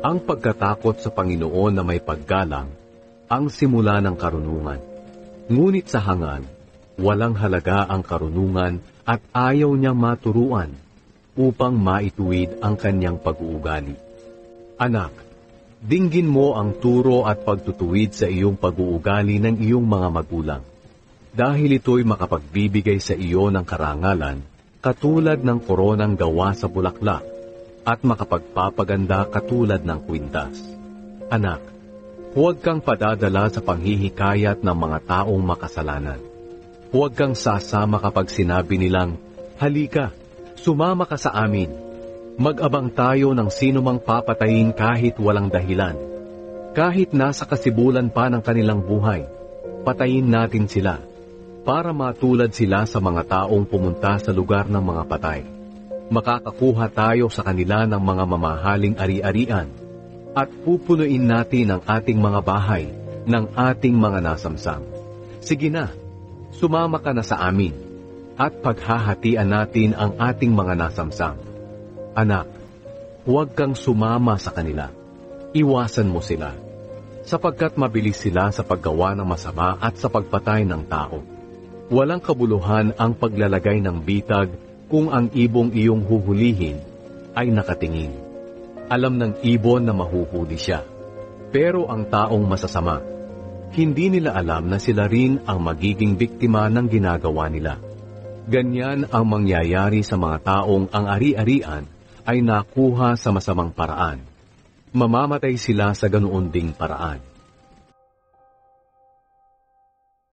Ang pagkatakot sa Panginoon na may paggalang ang simula ng karunungan. Ngunit sa hangad, walang halaga ang karunungan at ayaw niyang maturuan upang maituwid ang kanyang pag-uugali. Anak, dinggin mo ang turo at pagtutuwid sa iyong pag-uugali ng iyong mga magulang, dahil ito'y makapagbibigay sa iyo ng karangalan katulad ng koronang gawa sa bulaklak at makapagpapaganda katulad ng kwintas. Anak, huwag kang padadala sa panghihikayat ng mga taong makasalanan. Huwag kang sasama kapag sinabi nilang, "Halika, sumama ka sa amin. Mag-abang tayo ng sinumang papatayin kahit walang dahilan. Kahit nasa kasibulan pa ng kanilang buhay, patayin natin sila para matulad sila sa mga taong pumunta sa lugar ng mga patay. Makakakuha tayo sa kanila ng mga mamahaling ari-arian at pupunuin natin ang ating mga bahay ng ating mga nasamsam. Sige na, sumama ka na sa amin at paghahatian natin ang ating mga nasamsam. Anak, huwag kang sumama sa kanila. Iwasan mo sila, sapagkat mabilis sila sa paggawa ng masama at sa pagpatay ng tao. Walang kabuluhan ang paglalagay ng bitag kung ang ibong iyong huhulihin ay nakatingin. Alam ng ibon na mahuhuli siya. Pero ang taong masasama, hindi nila alam na sila rin ang magiging biktima ng ginagawa nila. Ganyan ang mangyayari sa mga taong ang ari-arian ay nakuha sa masamang paraan. Mamamatay sila sa ganoon ding paraan.